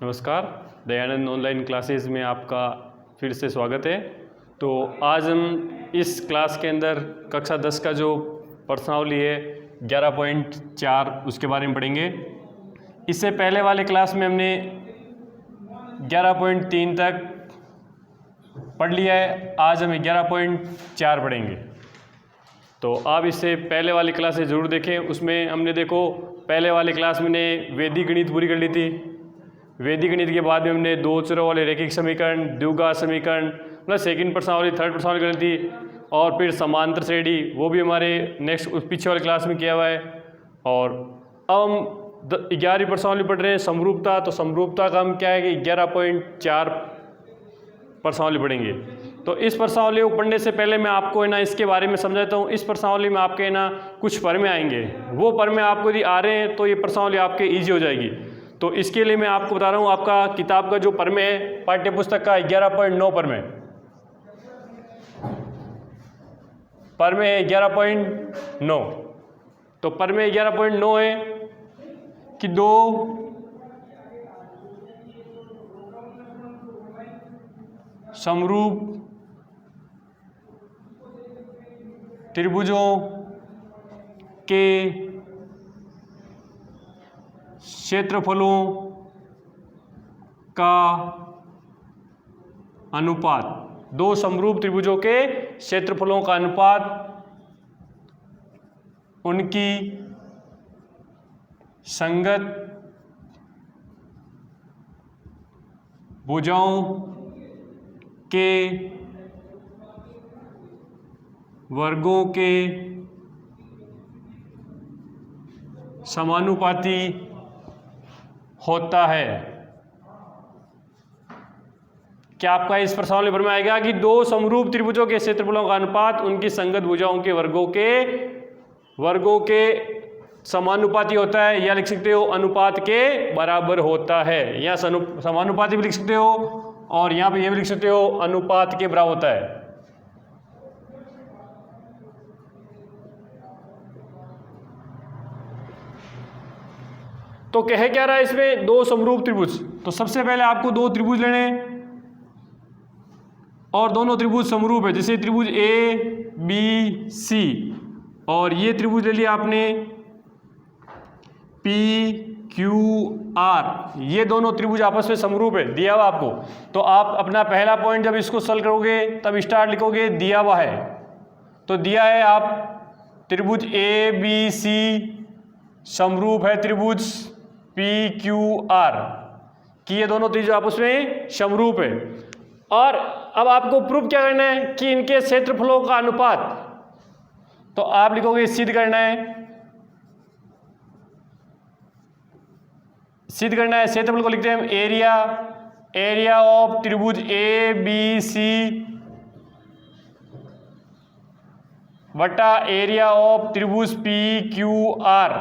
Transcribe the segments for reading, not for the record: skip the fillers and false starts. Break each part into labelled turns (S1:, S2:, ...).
S1: नमस्कार, Dayanand online classes में आपका फिर से स्वागत है। तो आज हम इस क्लास के अंदर कक्षा 10 का जो प्रश्नावली है 11.4 उसके बारे में पढ़ेंगे। इससे पहले वाले क्लास में हमने 11.3 तक पढ़ लिया है, आज हम 11.4 पढ़ेंगे। तो आप इससे पहले वाली क्लासेस ज़रूर देखें। उसमें हमने देखो पहले वाले क्लास में वैदिक गणित पूरी कर ली थी। वैदिक गणित के बाद में हमने दो चरों वाले रैखिक समीकरण, द्विघात समीकरण मतलब सेकंड प्रश्नावली, थर्ड प्रश्नावली कर ली थी। और फिर समांतर श्रेणी वो भी हमारे नेक्स्ट पीछे वाले क्लास में किया हुआ है। और अब हम 11वीं प्रश्नावली पढ़ रहे हैं समरूपता। तो समरूपता का हम क्या है कि 11.4 प्रश्नावली पढ़ेंगे। तो इस प्रश्नावली को पढ़ने से पहले मैं आपको है ना इसके बारे में समझाता हूँ। इस प्रश्नावली में आपके ना कुछ प्रमेय आएंगे, वो प्रमेय आपको यदि आ रहे हैं तो ये प्रश्नावली आपके ईजी हो जाएगी। तो इसके लिए मैं आपको बता रहा हूँ, आपका किताब का जो प्रमेय है पाठ्य पुस्तक का 11.9 प्रमेय है 11.9। तो प्रमेय 11.9 है कि दो समरूप त्रिभुजों के क्षेत्रफलों का अनुपात, दो समरूप त्रिभुजों के क्षेत्रफलों का अनुपात उनकी संगत भुजाओं के वर्गों के समानुपाती होता है। क्या आपका इस प्रश्नावली पर में आएगा कि दो समरूप त्रिभुजों के क्षेत्रफलों का अनुपात उनकी संगत भुजाओं के वर्गों के समानुपाती होता है, या लिख सकते हो अनुपात के बराबर होता है। या समानुपाती भी लिख सकते हो और यहां पे ये भी लिख सकते हो अनुपात के बराबर होता है। तो कह क्या रहा है इसमें, दो समरूप त्रिभुज। तो सबसे पहले आपको दो त्रिभुज लेने हैं और दोनों त्रिभुज समरूप है। जैसे त्रिभुज ए बी सी और ये त्रिभुज ले लिया आपने पी क्यू आर, ये दोनों त्रिभुज आपस में समरूप है, दिया हुआ आपको। तो आप अपना पहला पॉइंट जब इसको सॉल्व करोगे तब स्टार्ट लिखोगे दिया हुआ है। तो दिया है आप त्रिभुज ए बी सी समरूप है त्रिभुज पी क्यू आर कि ये दोनों त्रिभुज आपस में समरूप है। और अब आपको प्रूफ क्या करना है कि इनके क्षेत्रफलों का अनुपात, तो आप लिखोगे सिद्ध करना है। सिद्ध करना है, क्षेत्रफल को लिखते हैं हम एरिया ऑफ त्रिभुज ए बी सी बटा एरिया ऑफ त्रिभुज पी क्यू आर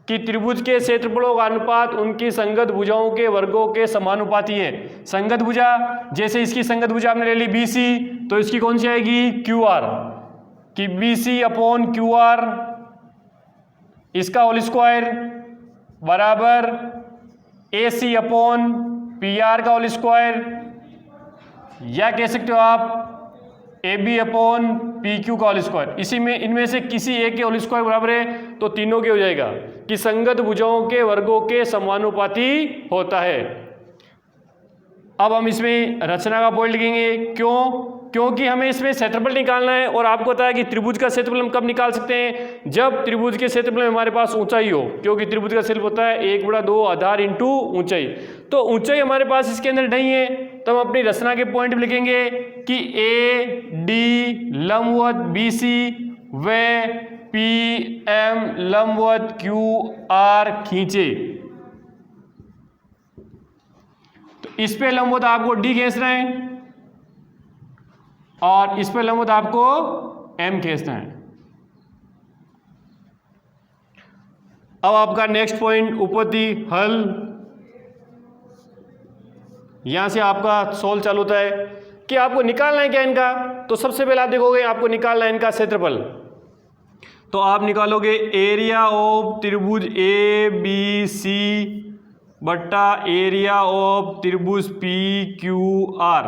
S1: कि त्रिभुज के क्षेत्रफलों का अनुपात उनकी संगत भुजाओं के वर्गों के समानुपाती है। संगत भुजा, जैसे इसकी संगत भुजा आपने ले ली बी सी, तो इसकी कौन सी आएगी क्यू आर कि B C upon Q R इसका होल स्क्वायर बराबर A C upon P R का होल स्क्वायर, या कह सकते हो आप A B upon P Q का होल स्क्वायर। इसी में इनमें से किसी एक के होल स्क्वायर बराबर है तो तीनों के हो जाएगा कि संगत भुजाओं के वर्गों के समानुपाती होता है। अब हम इसमें रचना का पॉइंट लिखेंगे। क्योंकि हमें इसमें क्षेत्रफल निकालना है और आपको पता है कि त्रिभुज का क्षेत्रफल हम कब निकाल सकते हैं, जब त्रिभुज के क्षेत्रफल में हमारे पास ऊंचाई हो। क्योंकि त्रिभुज का क्षेत्रफल होता है 1/2 आधार इंटू ऊंचाई। तो ऊंचाई हमारे पास इसके अंदर नहीं है, तो हम अपनी रचना के पॉइंट में लिखेंगे कि ए डी लंबवत बी सी व पी एम लंबवत क्यू आर खींचे। तो इस पे लंबवत आपको डी खींचना है और इस पे लंबवत आपको एम खींचना है। अब आपका नेक्स्ट पॉइंट उपपत्ति हल, यहां से आपका सोल्व चालू होता है कि आपको निकालना है क्या इनका। तो सबसे पहले आप देखोगे आपको निकालना है इनका क्षेत्रफल। तो आप निकालोगे एरिया ऑफ त्रिभुज ए बी सी बट्टा एरिया ऑफ त्रिभुज पी क्यू आर।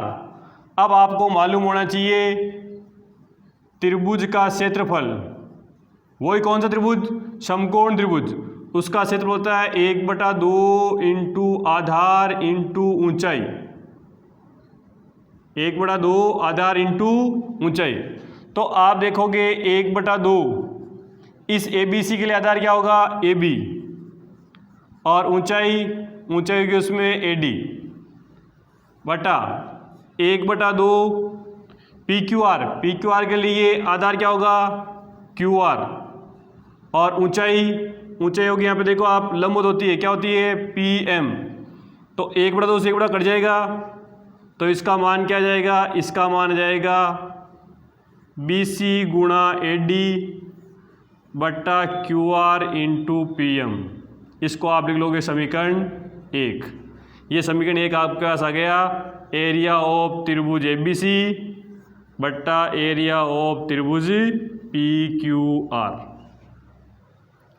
S1: अब आपको मालूम होना चाहिए त्रिभुज का क्षेत्रफल, वही कौन सा त्रिभुज, समकोण त्रिभुज, उसका क्षेत्रफल होता है 1/2 इंटू आधार इंटू ऊंचाई, 1/2 आधार इंटू ऊंचाई। तो आप देखोगे 1/2 इस ABC के लिए आधार क्या होगा, AB, और ऊंचाई होगी उसमें AD, बटा 1/2 PQR के लिए आधार क्या होगा, QR, और ऊंचाई होगी यहाँ पे देखो आप लंबवत होती है, क्या होती है, PM। तो 1/2 से 1 कट जाएगा, तो इसका मान क्या जाएगा, इसका मान आ जाएगा BC गुणा AD बट्टा QR इंटू PM। इसको आप लिख लोगे समीकरण 1। ये समीकरण 1 आपके पास आ गया, एरिया ऑफ त्रिभुज ABC बट्टा एरिया ऑफ त्रिभुज PQR।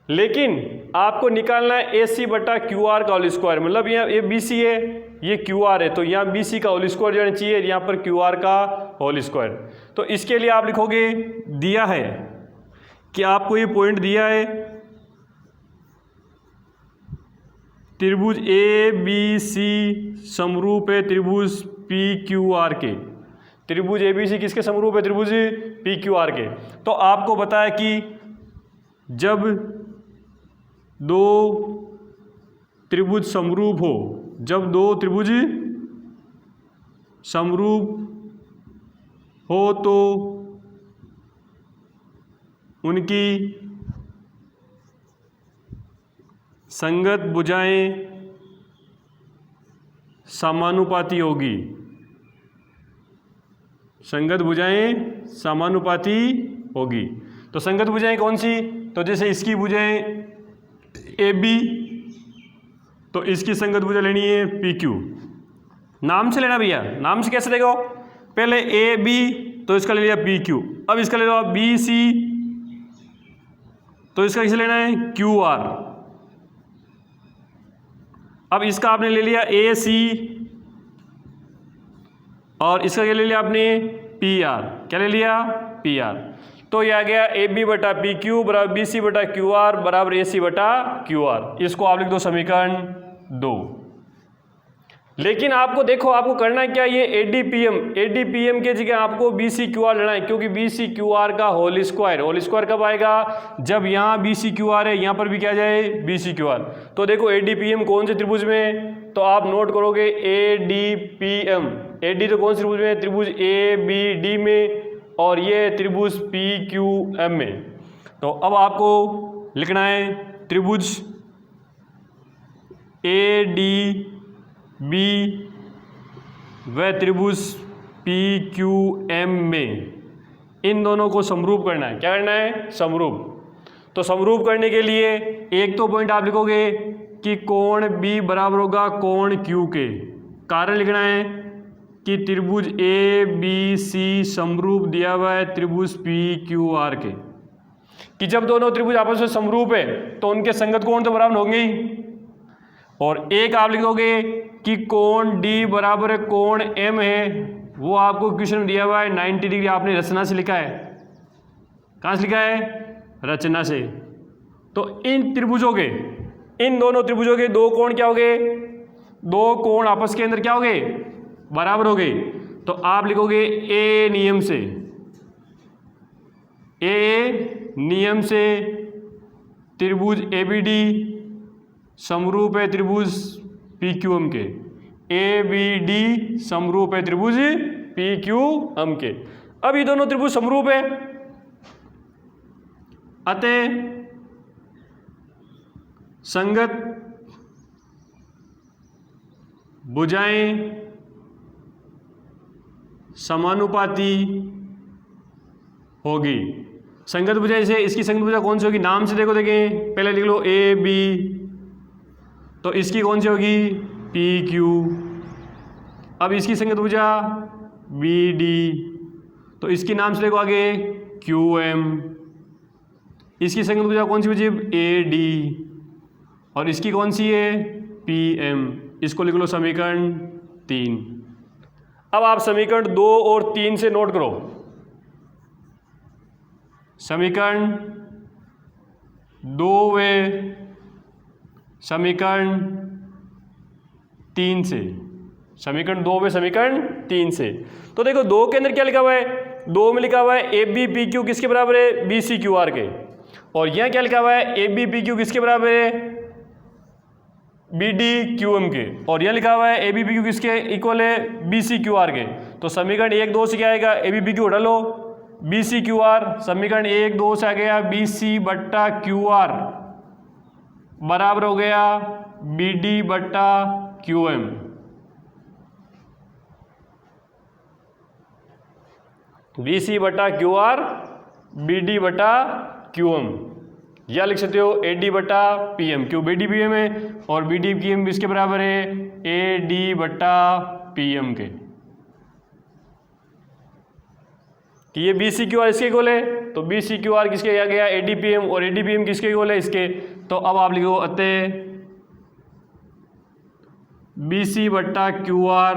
S1: लेकिन आपको निकालना है AC बट्टा QR का होल स्क्वायर, मतलब यहाँ ये BC है, ये QR है, तो यहाँ BC का होल स्क्वायर जाना चाहिए, यहाँ पर QR का होल स्क्वायर। तो इसके लिए आप लिखोगे, दिया है कि आपको ये पॉइंट दिया है त्रिभुज ABC समरूप है त्रिभुज PQR के। त्रिभुज ABC किसके समरूप है, त्रिभुज PQR के। तो आपको बताया कि जब दो त्रिभुज समरूप हो, जब दो त्रिभुज समरूप हो तो उनकी संगत भुजाएं समानुपाती होगी, संगत भुजाएं समानुपाती होगी। तो संगत भुजाएं कौन सी, तो जैसे इसकी भुजाएं AB, तो इसकी संगत भुजा लेनी है PQ। नाम से लेना भैया, नाम से कैसे देखो, पहले AB तो इसका ले लिया PQ, अब इसका ले लो आप BC, तो इसका किसे लेना है QR, अब इसका आपने ले लिया AC, और इसका क्या ले लिया आपने PR, क्या ले लिया PR। तो यह आ गया AB बटा PQ बराबर BC बटा QR बराबर AC बटा QR। इसको आप लिख दो समीकरण 2। लेकिन आपको देखो, आपको करना क्या, ये ADPM के जगह आपको BCQR लेना है, क्योंकि BCQR का होल स्क्वायर कब आएगा, जब यहाँ BCQR है, यहाँ पर भी क्या जाए BCQR। तो देखो ADPM कौन से त्रिभुज में, तो आप नोट करोगे ADPM, AD तो कौन से त्रिभुज में, त्रिभुज ABD में, और ये त्रिभुज PQM में। तो अब आपको लिखना है त्रिभुज ADB व त्रिभुज PQM में, इन दोनों को समरूप करना है। क्या करना है, समरूप। तो समरूप करने के लिए एक तो पॉइंट आप लिखोगे कि कोण B बराबर होगा कोण Q के। कारण लिखना है कि त्रिभुज ABC समरूप दिया हुआ है त्रिभुज PQR के, कि जब दोनों त्रिभुज आपस में समरूप है तो उनके संगत कोण तो बराबर होंगे ही। और एक आप लिखोगे कि कोण D बराबर कोण M है, वो आपको क्वेश्चन में दिया हुआ है 90 डिग्री, आपने रचना से लिखा है। कहाँ से लिखा है, रचना से। तो इन त्रिभुजों के, इन दोनों त्रिभुजों के दो कोण क्या हो गए, दो कोण आपस के अंदर क्या हो गए, बराबर हो गए। तो आप लिखोगे A नियम से, A नियम से त्रिभुज ABD समरूप है त्रिभुज PQM के, ABD समरूप है त्रिभुज PQM के। अब ये दोनों त्रिभुज समरूप है, अतः संगत भुजाएं समानुपाती होगी। संगत भुजा, जैसे इसकी संगत भुजा कौन सी होगी, नाम से देखो, देखें पहले लिख लो AB, तो इसकी कौन सी होगी PQ। अब इसकी संगत भुजा BD, तो इसकी नाम से देखो आगे QM। इसकी संगत भुजा कौन सी बची AD, और इसकी कौन सी है PM, इसको लिख लो समीकरण 3। अब आप समीकरण 2 और 3 से नोट करो। समीकरण 2 व समीकरण 3 से, समीकरण 2 व समीकरण 3 से। तो देखो 2 के अंदर क्या लिखा हुआ है, 2 में लिखा हुआ है ABPQ किसके बराबर है, BCQR के। और यहाँ क्या लिखा हुआ है, ABPQ किसके बराबर है, BDQM के। और यहाँ लिखा हुआ है ABPQ किसके इक्वल है, BCQR के। तो समीकरण 1 2 से क्या आएगा, ABPQ उठा लो, BCQR, समीकरण 1 2 से आ गया BC/QR बराबर हो गया BD/QM। BC/QR BD/QM, या लिख सकते हो AD/PM, क्यों BD/PM है, और BD/PM इसके बराबर है AD/PM के। कि ये BCQR इसके इक्वल है, तो BCQR किसके आ गया, AD/PM, और AD/PM किसके इक्वल है, इसके। तो अब आप लिखो अतः BC/QR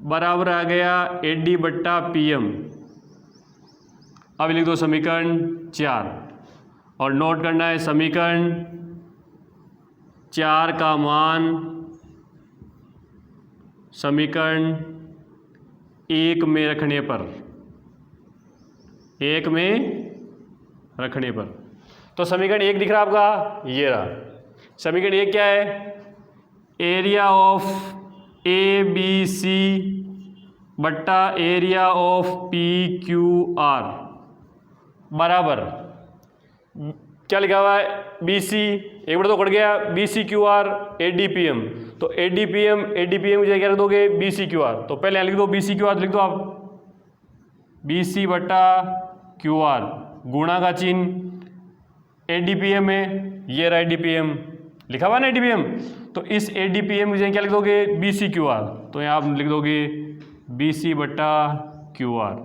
S1: बराबर आ गया AD/PM। अब लिख दो समीकरण 4 और नोट करना है समीकरण 4 का मान समीकरण 1 में रखने पर, 1 में रखने पर। तो समीकरण 1 दिख रहा आपका, ये रहा समीकरण 1। क्या है, एरिया ऑफ ABC बट्टा एरिया ऑफ PQR बराबर क्या लिखा हुआ है, BC, एक बार तो कट गया, BCQR AD/PM। तो AD/PM की जगह क्या रख दोगे, BCQR। तो पहले यहाँ लिख दो BCQR, लिख दो आप BC/QR, गुणा का चिन्ह AD/PM में, ये रहा AD/PM लिखा हुआ ना AD/PM। तो इस AD/PM की जगह क्या लिख दोगे, BCQR। तो यहाँ आप लिख दोगे BC/QR।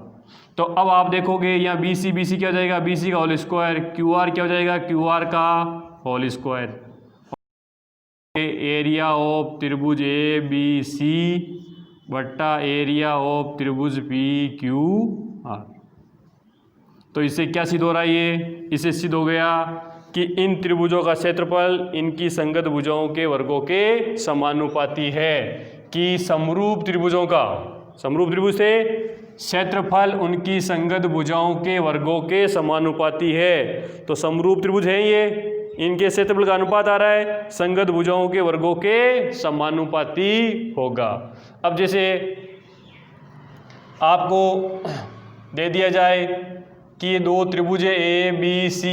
S1: तो अब आप देखोगे यहाँ BC क्या हो जाएगा, BC का होल स्क्वायर, QR क्या हो जाएगा, QR का होल स्क्वायर। एरिया ऑफ त्रिभुज ABC बट्टा एरिया ऑफ त्रिभुज PQR। तो इससे क्या सिद्ध हो रहा है, ये इससे सिद्ध हो गया कि इन त्रिभुजों का क्षेत्रफल इनकी संगत भुजाओं के वर्गों के समानुपाती है। कि समरूप त्रिभुजों का, समरूप त्रिभुज से क्षेत्रफल उनकी संगत भुजाओं के वर्गों के समानुपाती है। तो समरूप त्रिभुज है ये, इनके क्षेत्रफल का अनुपात आ रहा है संगत भुजाओं के वर्गों के समानुपाती होगा। अब जैसे आपको दे दिया जाए कि ये 2 त्रिभुज है ABC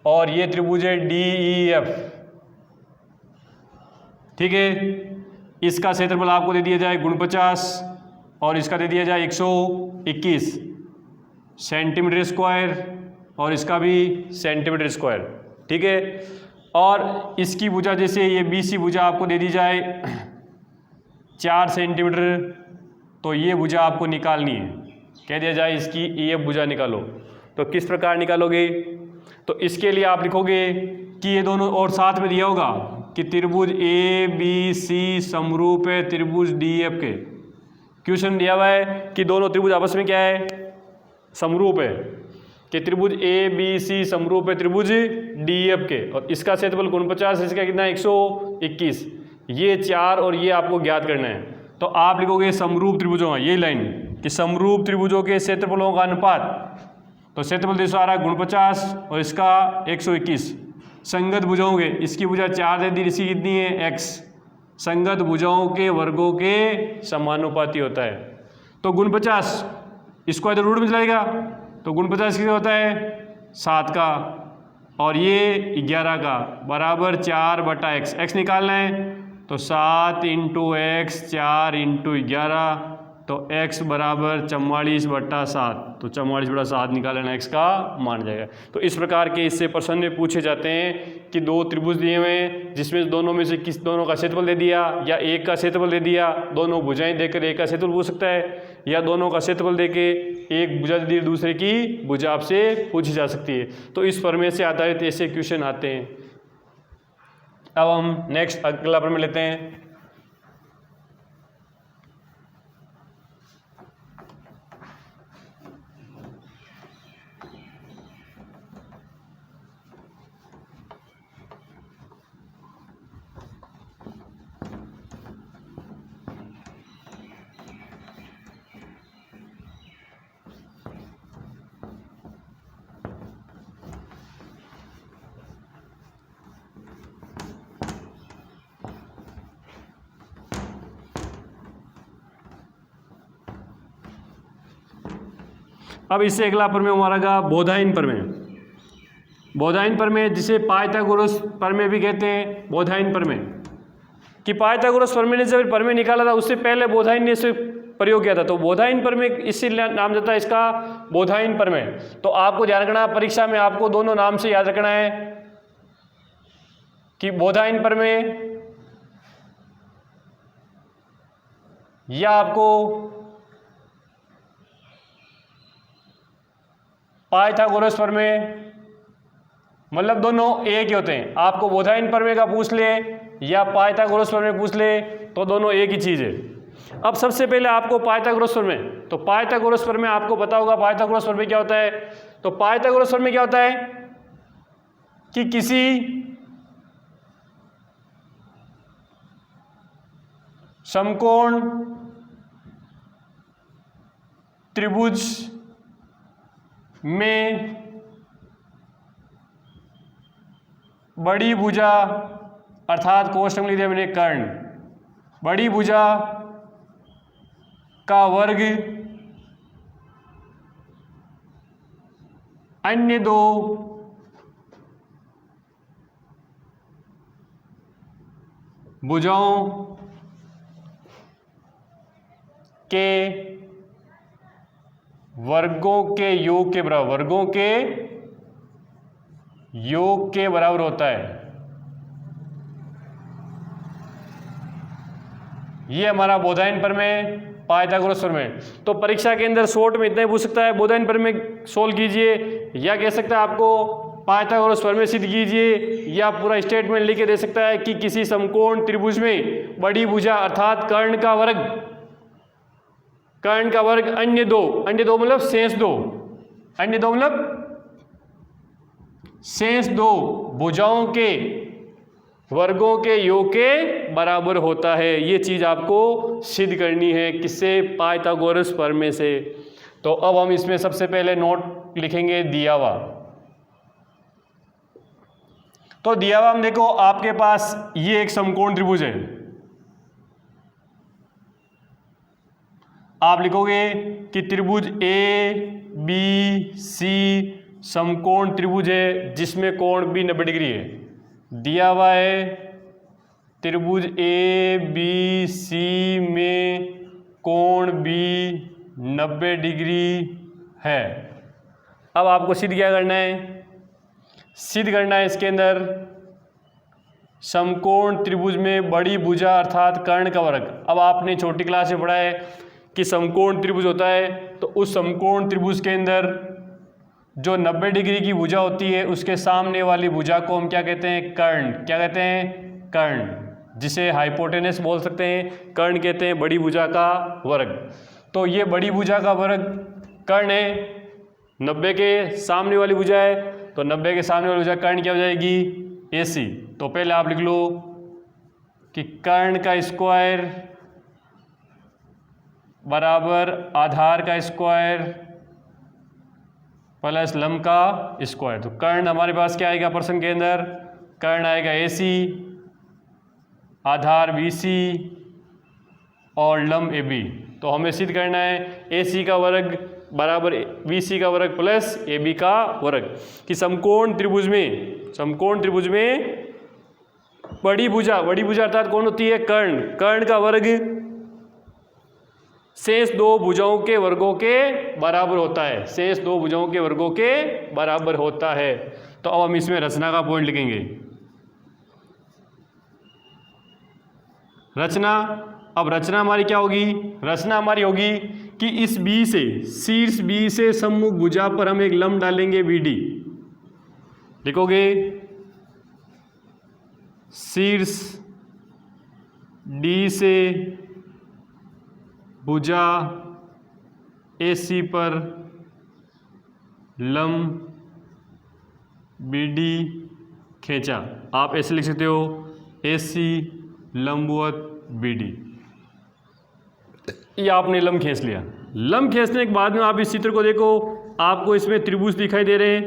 S1: और ये त्रिभुज है DEF, ठीक है। इसका क्षेत्रफल आपको दे दिया जाए 49 और इसका दे दिया जाए 121 सेंटीमीटर स्क्वायर और इसका भी सेंटीमीटर स्क्वायर, ठीक है। और इसकी भुजा जैसे ये BC भुजा आपको दे दी जाए 4 सेंटीमीटर, तो ये भुजा आपको निकालनी है, कह दिया जाए इसकी EF भुजा निकालो। तो किस प्रकार निकालोगे, तो इसके लिए आप लिखोगे कि ये दोनों, और साथ में दिया होगा कि त्रिभुज ABC समरूप है त्रिभुज DEF के। क्वेश्चन दिया हुआ है कि दोनों त्रिभुज आपस में क्या है, समरूप है, कि त्रिभुज ABC समरूप है त्रिभुज DEF के। और इसका क्षेत्रफल 49, इसका कितना 121, ये 4 और ये आपको ज्ञात करना है। तो आप लिखोगे समरूप त्रिभुजों का, यही लाइन कि समरूप त्रिभुजों के क्षेत्रफलों का अनुपात। तो क्षेत्रफल देखो आ रहा है 49 और इसका 121। संगत भुजाओं के, इसकी भुजा 4 दे दी, इसकी कितनी है x। संगत भुजाओं के वर्गों के समानुपाती होता है। तो 49 इसको इधर रूट में चलाएगा, तो 49 कितना होता है 7 का, और ये 11 का, बराबर 4/x। x निकालना है तो 7 × x 4 × 11, तो x बराबर 44/7। तो 44/7 निकालना x का मान जाएगा। तो इस प्रकार के इससे प्रश्न में पूछे जाते हैं कि 2 त्रिभुज दिए हुए हैं जिसमें दोनों में से किस, दोनों का क्षेत्रफल दे दिया या एक का क्षेत्रफल दे दिया, दोनों भुजाएं देकर एक का क्षेत्रफल पूछ सकता है, या दोनों का क्षेत्रफल देके एक भुजा दे दी दूसरे की भुजा आपसे पूछी जा सकती है। तो इस प्रमेय से आधारित ऐसे क्वेश्चन आते हैं। अब हम नेक्स्ट अगला प्रमेय लेते हैं। अब इससे अगला प्रमेय हमारा का बोधायन प्रमेय। बोधायन प्रमेय जिसे पाइथागोरस प्रमेय भी कहते हैं। बोधायन प्रमेय कि पाइथागोरस प्रमेय ने जब प्रमेय निकाला था उससे पहले बोधायन ने इसे प्रयोग किया था, तो बोधायन प्रमेय इससे नाम देता है इसका बोधायन प्रमेय। तो आपको ध्यान रखना, परीक्षा में आपको दोनों नाम से याद रखना है कि बोधायन प्रमेय या आपको पाइथागोरस प्रमेय, मतलब दोनों एक ही होते हैं। आपको बोधायन प्रमेय का पूछ ले या पाइथागोरस प्रमेय पूछ ले तो दोनों एक ही चीज़ है। अब सबसे पहले आपको पाइथागोरस प्रमेय, तो पाइथागोरस प्रमेय आपको पता होगा पाइथागोरस प्रमेय क्या होता है। तो पाइथागोरस प्रमेय क्या होता है कि किसी समकोण त्रिभुज में बड़ी भुजा अर्थात कोष्टक में लिख दिया मैंने कर्ण, बड़ी भुजा का वर्ग अन्य दो भुजाओं के वर्गों के योग के बराबर, वर्गों के योग के बराबर होता है। ये हमारा बोधायन प्रमेय, पाइथागोरस प्रमेय। तो परीक्षा के अंदर शॉर्ट में इतना ही पूछ सकता है, बोधायन प्रमेय सोल्व कीजिए, या कह सकता है आपको पाइथागोरस प्रमेय सिद्ध कीजिए, या पूरा स्टेटमेंट लिख के दे सकता है कि किसी समकोण त्रिभुज में बड़ी भुजा अर्थात कर्ण का वर्ग, कर्ण का वर्ग अन्य दो मतलब शेष दो, अन्य दो मतलब शेष दो भुजाओं के वर्गों के योग के बराबर होता है। ये चीज आपको सिद्ध करनी है किससे, पाइथागोरस प्रमेय से। तो अब हम इसमें सबसे पहले नोट लिखेंगे दिया हुआ। तो दिया हुआ हम देखो आपके पास ये एक समकोण त्रिभुज है, आप लिखोगे कि त्रिभुज ए बी सी समकोण त्रिभुज है जिसमें कोण भी 90 डिग्री है। दिया हुआ है त्रिभुज ए बी सी में कोण भी 90 डिग्री है। अब आपको सिद्ध क्या करना है, सिद्ध करना है इसके अंदर समकोण त्रिभुज में बड़ी भुजा अर्थात कर्ण का वर्ग। अब आपने छोटी क्लास में पढ़ा है कि समकोण त्रिभुज होता है, तो उस समकोण त्रिभुज के अंदर जो 90 डिग्री की भुजा होती है उसके सामने वाली भुजा को हम क्या कहते हैं, कर्ण। क्या कहते हैं, कर्ण, जिसे हाइपोटेनस बोल सकते हैं, कर्ण कहते हैं बड़ी भुजा का वर्ग। तो ये बड़ी भुजा का वर्ग कर्ण है, 90 के सामने वाली भुजा है, तो 90 के सामने वाली भुजा कर्ण क्या हो जाएगी, AC। तो पहले आप लिख लो कि कर्ण का स्क्वायर बराबर आधार का स्क्वायर प्लस लंब का स्क्वायर। तो कर्ण हमारे पास क्या आएगा प्रश्न के अंदर, कर्ण आएगा AC, आधार BC और लंब AB। तो हमें सिद्ध करना है AC का वर्ग बराबर BC का वर्ग प्लस AB का वर्ग कि समकोण त्रिभुज में बड़ी भुजा अर्थात कौन होती है, कर्ण, कर्ण का वर्ग शेष दो भुजाओं के वर्गों के बराबर होता है, शेष दो भुजाओं के वर्गों के बराबर होता है। तो अब हम इसमें रचना का पॉइंट लिखेंगे। रचना, अब रचना हमारी क्या होगी, रचना हमारी होगी कि इस B से, शीर्ष B से सम्मुख भुजा पर हम एक लंब डालेंगे BD। लिखोगे शीर्ष डी से भुजा AC पर लंब BD खींचा। आप ऐसे लिख सकते हो AC लंबवत BD। ये आपने लंब खींच लिया। लंब खींचने के बाद में आप इस चित्र को देखो, आपको इसमें त्रिभुज दिखाई दे रहे हैं।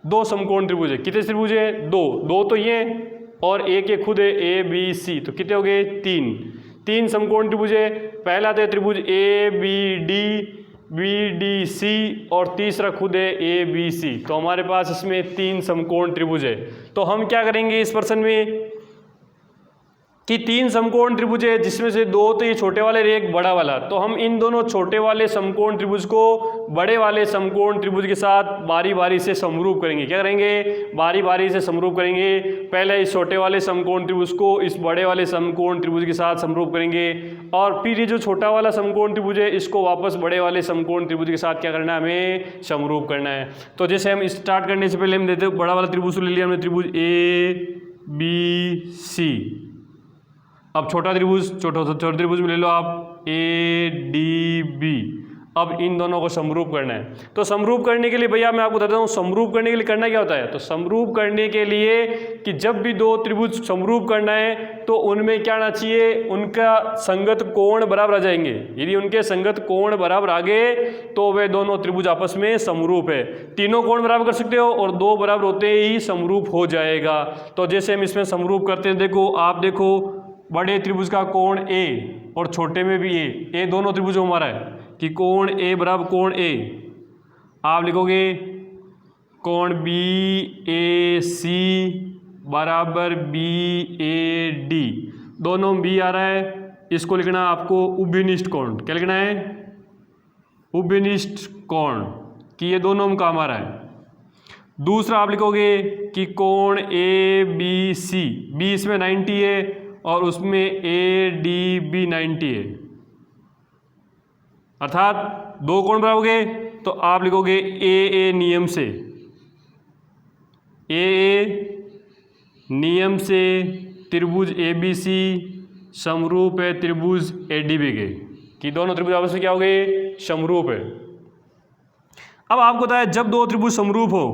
S1: दो समकोण त्रिभुज है। कितने त्रिभुज है? दो तो ये और एक ये खुद है ABC, तो कितने हो गए? तीन समकोण त्रिभुज है। पहला तो त्रिभुज ABD BDC और तीसरा खुद है ABC। तो हमारे पास इसमें 3 समकोण त्रिभुज है। तो हम क्या करेंगे इस प्रश्न में कि 3 समकोण त्रिभुज है, जिसमें से 2 तो ये छोटे वाले और एक बड़ा वाला। तो हम इन दोनों छोटे वाले समकोण त्रिभुज को बड़े वाले समकोण त्रिभुज के साथ बारी बारी से समरूप करेंगे। क्या करेंगे? बारी बारी से समरूप करेंगे। पहले इस छोटे वाले समकोण त्रिभुज को इस बड़े वाले समकोण त्रिभुज के साथ समरूप करेंगे और फिर ये जो छोटा वाला समकोण त्रिभुज है इसको वापस बड़े वाले समकोण त्रिभुज के साथ क्या करना है? हमें समरूप करना है। तो जैसे हम स्टार्ट करने से पहले हम देते हैं बड़ा वाला त्रिभुज ले लिया हमने, त्रिभुज ABC। अब छोटा त्रिभुज में ले लो आप ADB। अब इन दोनों को समरूप करना है। तो समरूप करने के लिए भैया मैं आपको बताता हूँ, समरूप करने के लिए करना क्या होता है। तो समरूप करने के लिए कि जब भी 2 त्रिभुज समरूप करना है तो उनमें क्या आना चाहिए? उनका संगत कोण बराबर आ जाएंगे। यदि उनके संगत कोण बराबर आ गए तो वे दोनों त्रिभुज आपस में समरूप है। तीनों कोण बराबर कर सकते हो और 2 बराबर होते ही समरूप हो जाएगा। तो जैसे हम इसमें समरूप करते हैं, देखो आप देखो, बड़े त्रिभुज का कोण A और छोटे में भी A दोनों त्रिभुज हमारा है कि कोण A बराबर कोण A। आप लिखोगे कोण BAC बराबर BAD। दोनों B आ रहा है, इसको लिखना आपको उभयनिष्ठ कोण। क्या लिखना है? उभयनिष्ठ कोण, कि ये दोनों में काम आ रहा है। दूसरा आप लिखोगे कि कोण ABC, B इसमें 90 है और उसमें ADB 90 है, अर्थात 2 कोण बराबर हो गए। तो आप लिखोगे AA नियम से, AA नियम से त्रिभुज ABC समरूप है त्रिभुज ADB के, कि दोनों त्रिभुज आपस में क्या हो गए? समरूप है। अब आपको बताया जब 2 त्रिभुज समरूप हो,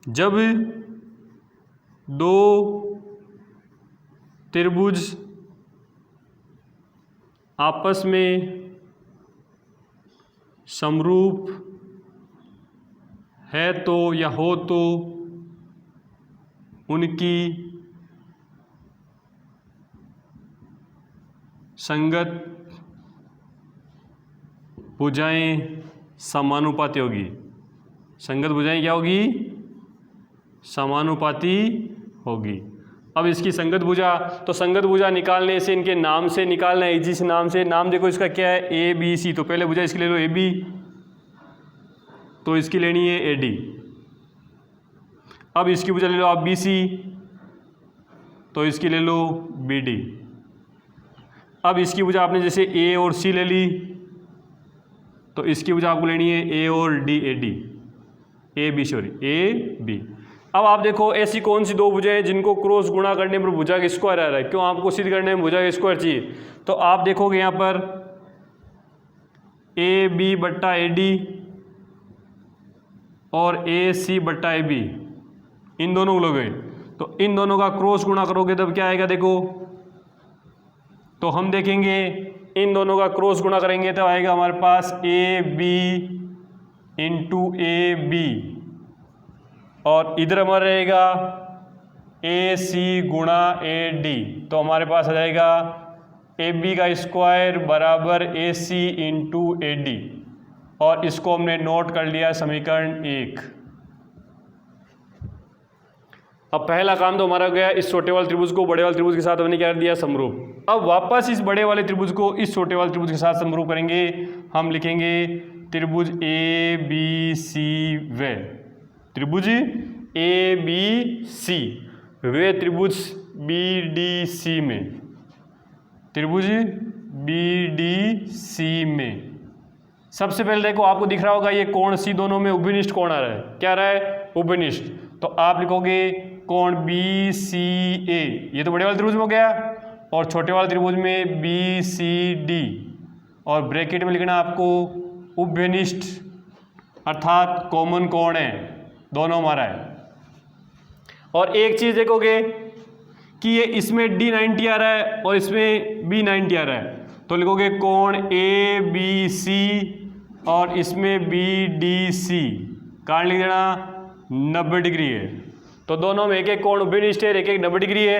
S1: जब 2 त्रिभुज आपस में समरूप है तो या हो तो उनकी संगत भुजाएं समानुपाती होगी। संगत भुजाएं क्या होगी? समानुपाती होगी। अब इसकी संगत भुजा, तो संगत भुजा निकालने से इनके नाम से निकालना है, इसी से नाम से। नाम देखो इसका क्या है? ABC। तो पहले भुजा इसकी ले लो AB, तो इसकी लेनी है AD। अब इसकी भुजा ले लो आप BC, तो इसकी ले लो BD। अब इसकी भुजा आपने जैसे A और C ले ली, तो इसकी भुजा आपको लेनी है A और D AD AB। अब आप देखो ऐसी कौन सी 2 भुजाएं हैं जिनको क्रॉस गुणा करने पर भुजा का स्क्वायर आ रहा है? क्यों आपको सिद्ध करने में भुजा का स्क्वायर चाहिए? तो आप देखोगे यहाँ पर AB बट्टा AD और AC बट्टा AB, इन दोनों को लोगे तो इन दोनों का क्रॉस गुणा करोगे तब क्या आएगा? देखो, तो हम देखेंगे इन दोनों का क्रॉस गुणा करेंगे तब आएगा हमारे पास AB इंटू AB, और इधर हमारा रहेगा AC गुणा AD। तो हमारे पास आ जाएगा AB का स्क्वायर बराबर AC इंटू AD, और इसको हमने नोट कर लिया समीकरण 1। अब पहला काम तो हमारा गया, इस छोटे वाले त्रिभुज को बड़े वाले त्रिभुज के साथ हमने क्या दिया? समरूप। अब वापस इस बड़े वाले त्रिभुज को इस छोटे वाले त्रिभुज के साथ समरूप करेंगे। हम लिखेंगे त्रिभुज ABC व त्रिभुज ABC वे त्रिभुज BDC में, त्रिभुज BDC में सबसे पहले देखो आपको दिख रहा होगा ये कोण C दोनों में उभयनिष्ठ कोण आ रहा है। क्या आ रहा है? उभयनिष्ठ। तो आप लिखोगे कोण बी सी ए, ये तो बड़े वाले त्रिभुज में हो गया, और छोटे वाले त्रिभुज में बी सी डी, और ब्रैकेट में लिखना आपको उभयनिष्ठ अर्थात कॉमन कोण है, दोनों हमारा है। और एक चीज़ देखोगे कि ये इसमें D90 आ रहा है और इसमें B90 आ रहा है, तो लिखोगे कोण ए बी सी और इसमें बी डी सी, कारण लिख देना 90 डिग्री है। तो दोनों में एक एक कोण उभयनिष्ठ है, एक एक 90 डिग्री है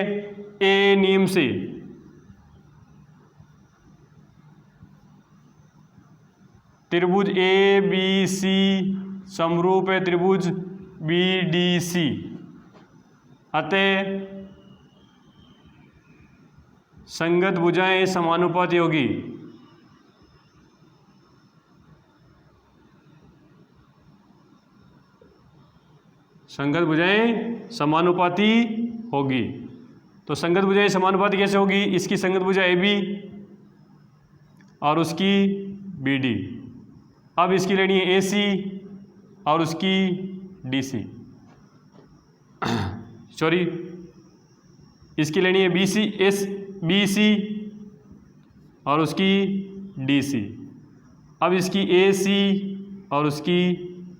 S1: ए नियम से। त्रिभुज ए बी सी समरूप है त्रिभुज बी डी सी, अतः संगत भुजाएं समानुपाती होगी। संगत भुजाएं समानुपाती होगी। तो संगत भुजाएं समानुपाती कैसे होगी? इसकी संगत भुजा ए बी और उसकी बी डी। अब इसकी लेनी है ए सी और उसकी डी सी, सॉरी इसकी लेनी है बी सी और उसकी डी सी। अब इसकी ए सी और उसकी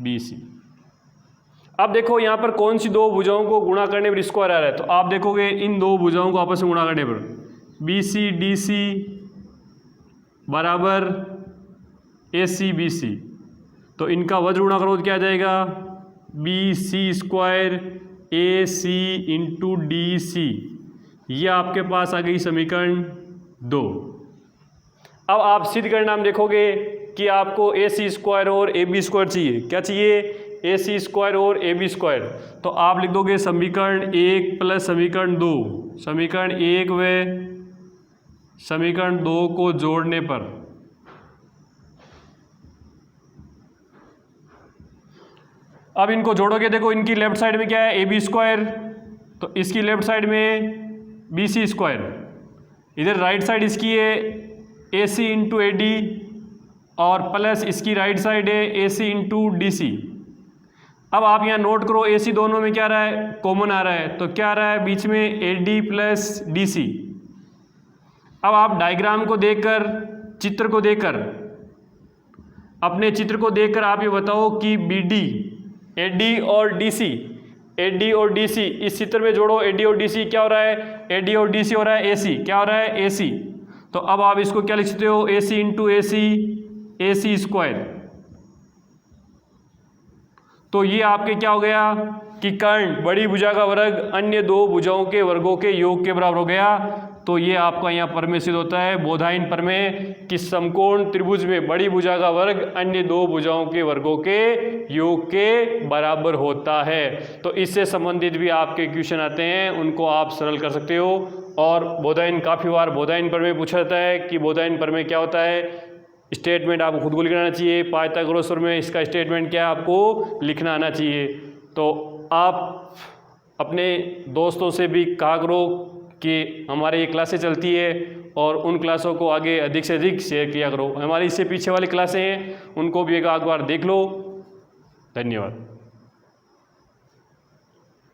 S1: बी सी। अब देखो यहाँ पर कौन सी दो भुजाओं को गुणा करने पर स्क्वायर आ रहा है, तो आप देखोगे इन दो भुजाओं को आपस में गुणा करने पर बी सी डी सी बराबर ए सी बी सी, तो इनका वज्र गुणा करो तो क्या आ जाएगा? बी सी स्क्वायर ए सी इंटू डी सी। ये आपके पास आ गई समीकरण 2। अब आप सिद्ध करना हम देखोगे कि आपको ए सी स्क्वायर और ए बी स्क्वायर चाहिए। क्या चाहिए? ए सी स्क्वायर और ए बी स्क्वायर। तो आप लिख दोगे समीकरण 1 प्लस समीकरण 2। समीकरण 1 व समीकरण 2 को जोड़ने पर अब इनको जोड़ोगे, देखो इनकी लेफ्ट साइड में क्या है? ए बी स्क्वायर, तो इसकी लेफ्ट साइड में बी सी स्क्वायर, इधर राइट साइड इसकी है ए सी इंटू ए डी और प्लस इसकी राइट साइड है ए सी इंटू डी सी। अब आप यहाँ नोट करो ए सी दोनों में क्या आ रहा है? कॉमन आ रहा है, तो क्या आ रहा है? बीच में A D plus D C. अब आप डायग्राम को देखकर, चित्र को देखकर, अपने चित्र को देखकर आप ये बताओ कि बी डी, ए डी और डी सी, ए डी और डी सी इस चित्र में जोड़ो। ए डी और डी सी क्या हो रहा है? ए डी और डी सी हो रहा है ए सी। क्या हो रहा है? ए सी। तो अब आप इसको क्या लिख सकते हो? ए सी इंटू ए सी स्क्वायर। तो ये आपके क्या हो गया कि कर्ण बड़ी भुजा का वर्ग अन्य दो भुजाओं के वर्गों के योग के बराबर हो गया। तो ये आपका यहाँ प्रमेय सिद्ध होता है, बोधायन प्रमेय, कि समकोण त्रिभुज में बड़ी भुजा का वर्ग अन्य दो भुजाओं के वर्गों के योग के बराबर होता है। तो इससे संबंधित भी आपके क्वेश्चन आते हैं, उनको आप सरल कर सकते हो। और बोधायन काफ़ी बार बोधायन प्रमेय पूछा जाता है कि बोधायन प्रमेय क्या होता है। स्टेटमेंट आपको खुद को लिखना आना चाहिए। पाइथागोरस सूत्र में इसका स्टेटमेंट क्या है आपको लिखना आना चाहिए। तो आप अपने दोस्तों से भी कहा करो कि हमारे ये क्लासें चलती है और उन क्लासों को आगे अधिक से अधिक शेयर किया करो। हमारी इससे पीछे वाली क्लासें हैं, उनको भी एक बार देख लो। धन्यवाद।